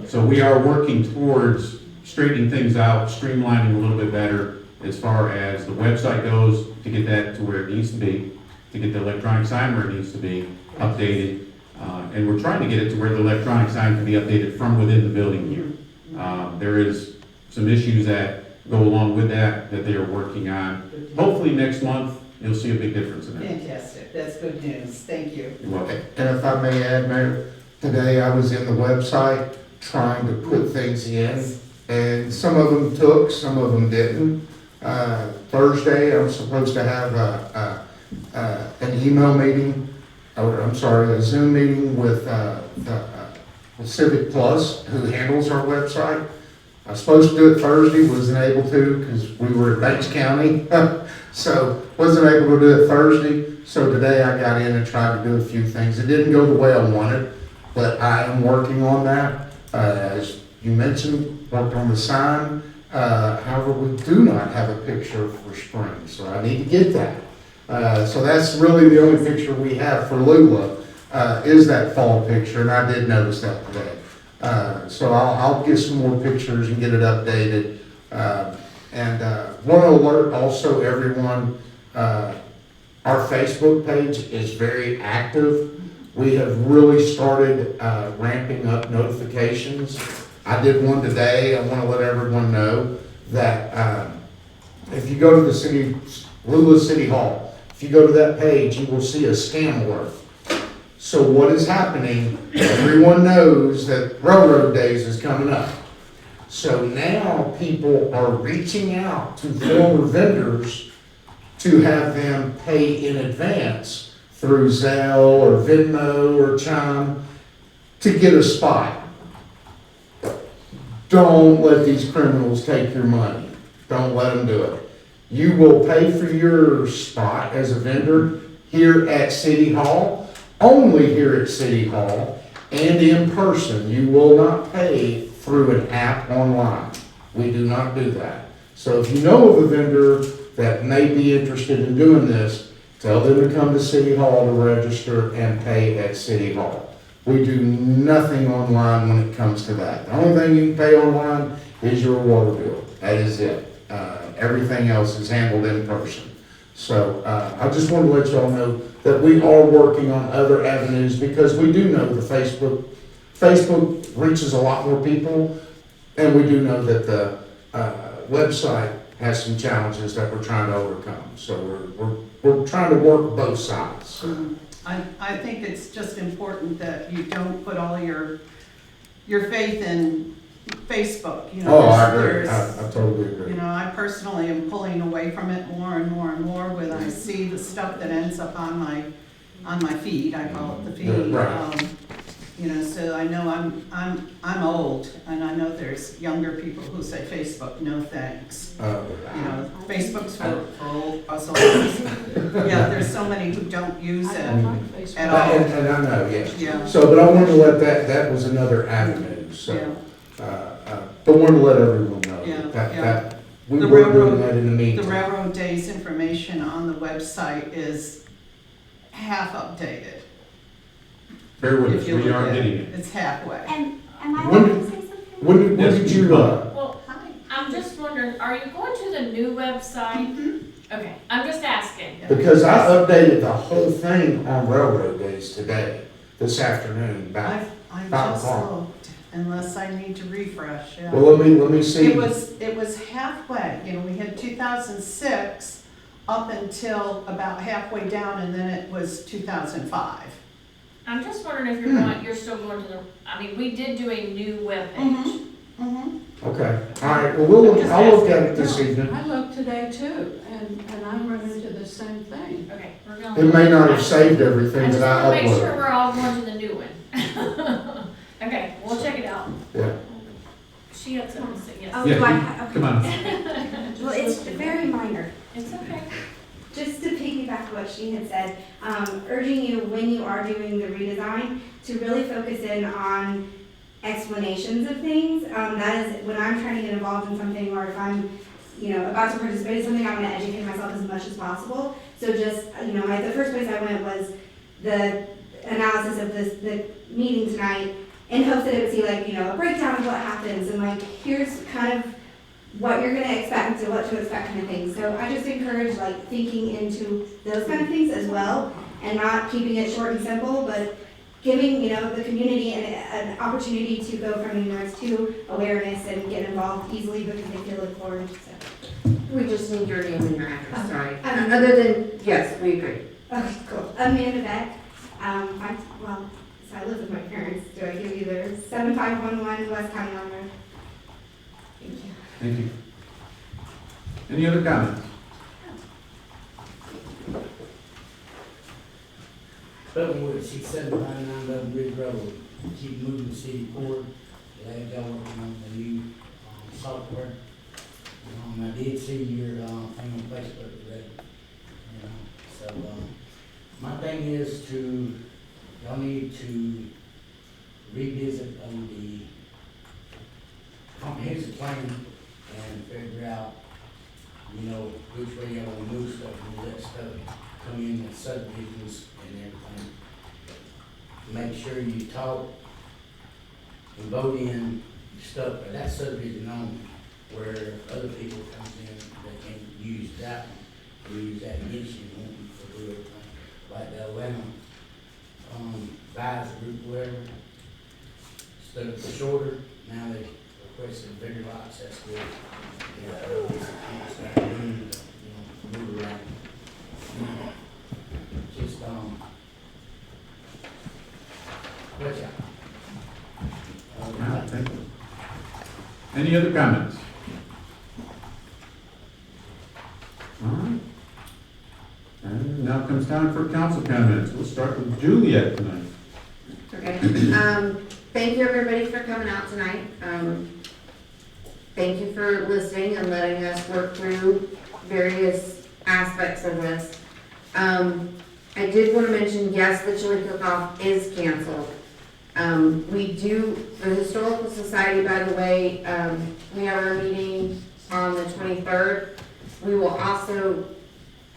So we are working towards straightening things out, streamlining a little bit better as far as the website goes, to get that to where it needs to be, to get the electronic sign where it needs to be updated. And we're trying to get it to where the electronic sign can be updated from within the building here. There is some issues that go along with that they are working on. Hopefully next month, you'll see a big difference in that. Fantastic. That's good news. Thank you. You're welcome. And if I may add, Mayor, today I was in the website trying to put things in, and some of them took, some of them didn't. Thursday, I'm supposed to have an email meeting, or I'm sorry, a Zoom meeting with Civic Plus, who handles our website. I was supposed to do it Thursday, wasn't able to because we were in Banks County, so wasn't able to do it Thursday. So today I got in and tried to do a few things. It didn't go the way I wanted, but I am working on that. As you mentioned, worked on the sign. However, we do not have a picture for spring, so I need to get that. So that's really the only picture we have for Lula, is that fall picture, and I did notice that today. So I'll get some more pictures and get it updated. And want to alert also everyone, our Facebook page is very active. We have really started ramping up notifications. I did one today. I want to let everyone know that if you go to the Lula City Hall, if you go to that page, you will see a scam alert. So what is happening, everyone knows that Railroad Days is coming up. So now people are reaching out to former vendors to have them pay in advance through Zelle or Venmo or Chime to get a spot. Don't let these criminals take your money. Don't let them do it. You will pay for your spot as a vendor here at City Hall, only here at City Hall, and in person. You will not pay through an app online. We do not do that. So if you know of a vendor that may be interested in doing this, tell them to come to City Hall to register and pay at City Hall. We do nothing online when it comes to that. The only thing you can pay online is your water bill. That is it. Everything else is handled in person. So I just want to let y'all know that we are working on other avenues because we do know the Facebook reaches a lot more people, and we do know that the website has some challenges that we're trying to overcome. So we're trying to work both sides. I think it's just important that you don't put all your faith in Facebook. You know, Oh, I agree. there's- I totally agree. You know, I personally am pulling away from it more and more and more when I see the stuff that ends up on my feed. I call it the feed. Yeah, right. You know, so I know I'm old, and I know there's younger people who say Facebook, no thanks. You know, Facebook's for old, us old. Yeah, there's so many who don't use it at all. And I know, yes. Yeah. So, but I wanted to let that was another avenue, so. But wanted to let everyone know Yeah, that yeah. we The were doing railroad- that in the The meantime. Railroad Days information on the website is half updated. Bear with us, If you we look are at getting it. it. It's halfway. And, am I When allowed did- to say something? When Yes, did you you, Well, I'm just wondering, are you going to the new website? Mhm. Okay, I'm just asking. because I updated the whole thing on Railroad Days today, this afternoon, about, I about just o'clock. looked, unless I need to refresh, yeah. Well, let me see. It was halfway, you know, we had 2006 up until about halfway down, and then it was 2005. I'm just wondering if you're still going to the, I mean, we did do a new webpage. Mm-hmm. Okay, all right, well, I'll look at it this evening. I looked today too, and I'm running into the same thing. Okay, we're gonna. It may not have saved I everything just that I wanna make sure uploaded. we're all going to the new one. Okay, we'll check it out. Yeah. She had something to say, yes. Oh, Yeah, do I, you- okay. Come on. Well, it's very minor. It's okay. Just to piggyback what she had said, urging you when you are doing the redesign to really focus in on explanations of things. That is when I'm trying to get involved in something, or if I'm, you know, about to participate in something, I'm going to educate myself as much as possible. So just, you know, the first place I went was the analysis of the meeting tonight, in hopes that it would see like, you know, a breakdown of what happens and like here's kind of what you're gonna expect and what to expect kind of thing. So I just encourage like thinking into those kind of things as well, and not keeping it short and simple, but giving, you know, the community an opportunity to go from ignorance to awareness and get involved easily because they feel informed. So. We just need your name and your address, sorry. Um, Other than, yes, we agree. Okay, cool. Amanda Beck. So I live with my parents. Do I give you their 7511 West County Line Road? Thank you. Thank you. Any other comments? Buttonwood, 6799 Button Bridge Road. Keep moving city court. Glad y'all working on the new software. I did see your thing on Facebook today. So my thing is y'all need to revisit on the comprehensive plan and figure out, you know, which way y'all want to move stuff and let stuff come in and subdivisions and everything. Make sure you talk and vote in stuff, but that subdivision only, where other people come in, they can't use that one, or use that against you, wanting to do everything. Like the Atlanta, advisor group, whatever, instead of shorter, now they requested bigger lots, that's good. Start doing, move around. Just, watch out. All right, thank you. Any other comments? All right. we'll start with Juliet tonight. Okay, thank you everybody for coming out tonight. Thank you for listening and letting us work through various aspects of this. I did want to mention, yes, the chili cook-off is canceled. The Historical Society, by the way, we have our meeting on the 23rd. We will also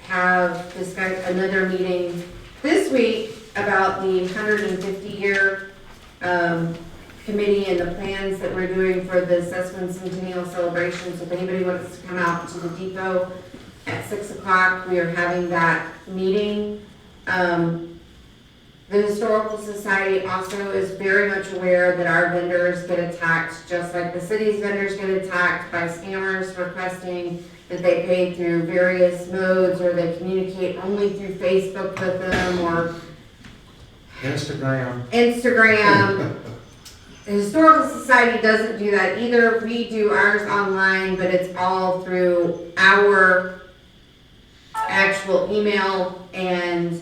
have another meeting this week about the 150-year committee and the plans that we're doing for the Sussman Centennial Celebration. So if anybody wants to come out to the depot at 6 o'clock, we are having that meeting. The Historical Society also is very much aware that our vendors get attacked, just like the city's vendors get attacked by scammers requesting that they pay through various modes, or they communicate only through Facebook with them, or Instagram. The Historical Society doesn't do that either. We do ours online, but it's all through our actual email, and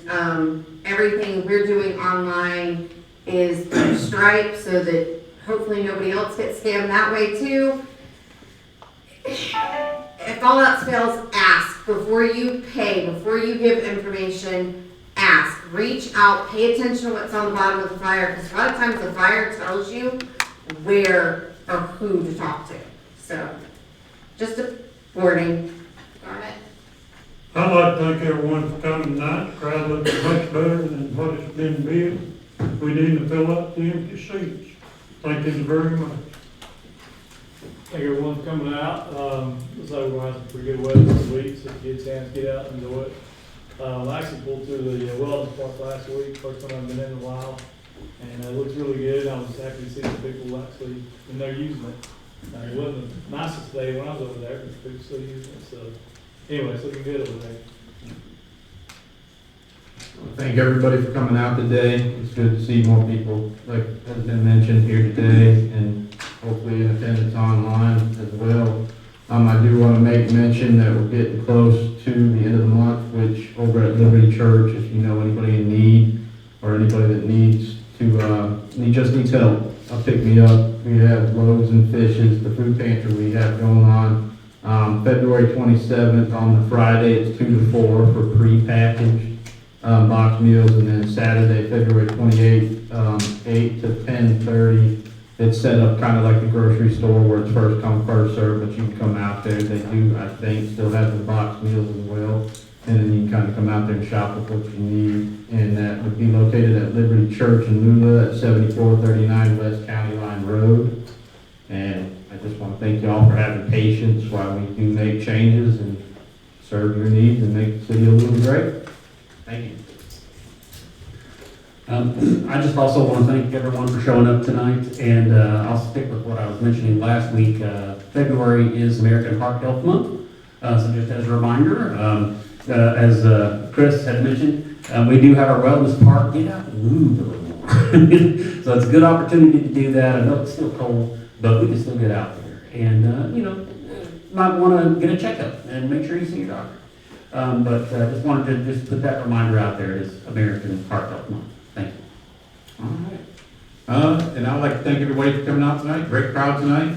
everything we're doing online is through Stripe, so that hopefully nobody else gets scammed that way too. If all else fails, ask. Before you pay, before you give information, ask. Reach out, pay attention to what's on the bottom of the flyer, because a lot of times the flyer tells you where or who to talk to. So, just a warning. Darn it. I'd like to thank everyone for coming tonight. The crowd looks much better than what it's been built. We need to fill up the empty seats. Thank you very much. Thank everyone for coming out. Looks like we're going to have some pretty good weather this week, so get a chance to get out and enjoy it. I actually pulled through the wellness park last week, first time I've been in a while, and it looks really good. I was happy to see some people actually, when they're using it. It wasn't the nicest day when I was over there, but people still using it, so anyway, it's looking good over there. Thank everybody for coming out today. It's good to see more people, like has been mentioned here today, and hopefully in attendance online as well. I do want to make mention that we're getting close to the end of the month, which over at Liberty Church, if you know anybody in need, or anybody that needs help, pick me up. We have loaves and fishes, the food pantry we have going on. February 27th on the Friday, it's 2 to 4 for pre-packaged box meals, and then Saturday, February 28th, 8 to 10:30. It's set up kind of like the grocery store where it's first come, first served, but you can come out there. They do, I think, still have the box meals as well. And then you can kind of come out there and shop with what you need. And that would be located at Liberty Church in Lula at 7439 West County Line Road. And I just want to thank you all for having patience while we do make changes and serve your needs and make the city a little great. Thank you. I just also want to thank everyone for showing up tonight, and I'll stick with what I was mentioning last week. February is American Heart Health Month, so just as a reminder, as Chris had mentioned, we do have our wellness park. Get out and move a little more. So it's a good opportunity to do that. I know it's still cold, but we can still get out there, and might want to get a checkup and make sure you see your doctor. But just wanted to just put that reminder out there. It is American Heart Health Month. Thank you. All right. And I'd like to thank everybody for coming out tonight. Great crowd tonight.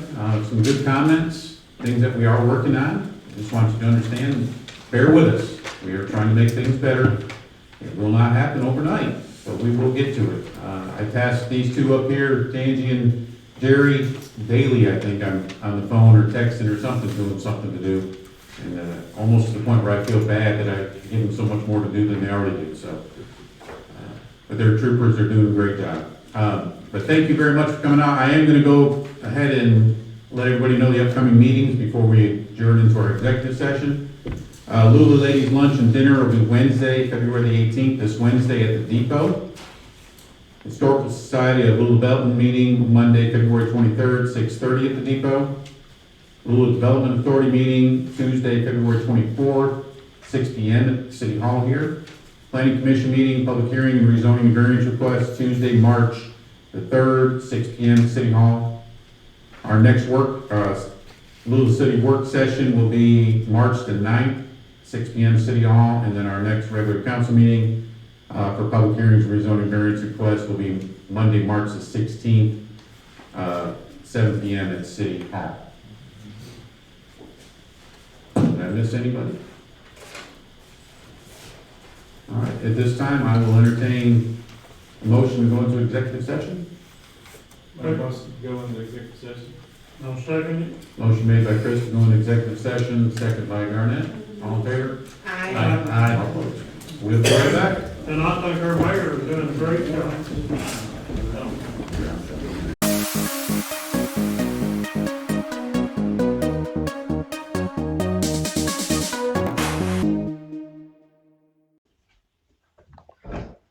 Some good comments, things that we are working on. Just want you to understand, bear with us. We are trying to make things better. It will not happen overnight, but we will get to it. I tasked these two up here, Tangi and Jerry, daily. I think I'm on the phone or texting or something, doing something to do. And almost to the point where I feel bad that I give them so much more to do than they already do. So. But they're troopers, they're doing a great job. But thank you very much for coming out. I am going to go ahead and let everybody know the upcoming meetings before we adjourn into our executive session. Lula Ladies Lunch and Dinner will be Wednesday, February the 18th, this Wednesday at the Depot. Historical Society of Lula Belton meeting Monday, February 23rd, 6:30 at the Depot. Lula Development Authority meeting Tuesday, February 24th, 6 p.m. at City Hall here. Planning Commission meeting, public hearing and rezoning and variance request Tuesday, March the 3rd, 6 p.m. City Hall. Our next Lula City work session will be March the 9th, 6 p.m. City Hall, and then our next regular council meeting, for public hearings, rezoning variance request will be Monday, March the 16th, 7 PM at City Hall. Did I miss anybody? All right, at this time, I will entertain a motion to go into executive session. Go into executive session. I'll second it. Motion made by Chris to go into executive session, second by Garnett. All in favor? Aye. Aye. All opposed? We'll be right back. And I think our mayor is doing a great job.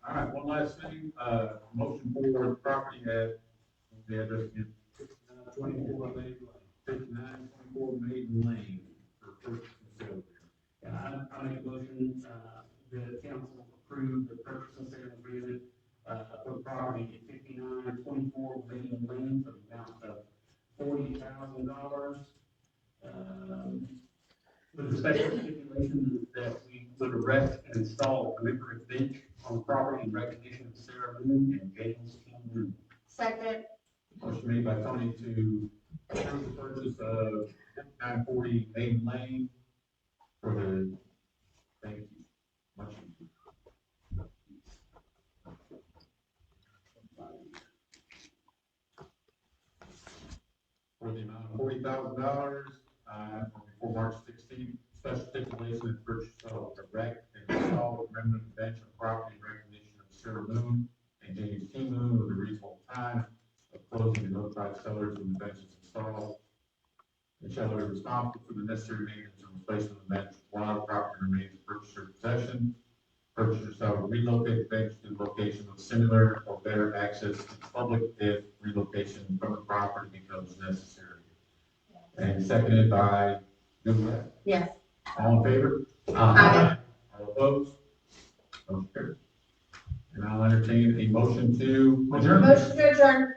All right, one last thing, motion for the property at, the address again, 5924 Maiden Lane for purchase and sale. I make a motion, the council approve the purchase and sale agreement, for the property at 5924 Maiden Lane for the amount of $40,000. With the special stipulation that we would erect and install a commemorative bench on the property in recognition of Sarah Moon and James King. Second. Motion made by Tony to approve the purchase of 5940 Maiden Lane for the, thank you, much. For the amount of $40,000, before March 16th, special stipulation and purchase of erect and install a commemorative bench on property in recognition of Sarah Moon and James T. Moon with a reasonable time of closing to notify sellers when the bench is installed. The seller is responsible for the necessary maintenance and replacement of the bench while the property remains in purchaser possession. Purchaser shall relocate the bench to the location with similar or better access to the public if relocation from the property becomes necessary. And seconded by Julia. Yes. All in favor? Aye. All opposed? Motion carries. And I'll entertain a motion to adjourn. Motion to adjourn.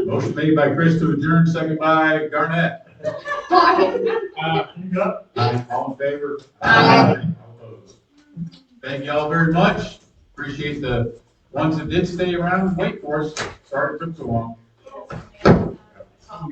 Motion made by Chris to adjourn, second by Garnett. All in favor? Aye. All opposed? Thank you all very much. Appreciate the ones that did stay around and wait for us. Sorry it took so long. I'm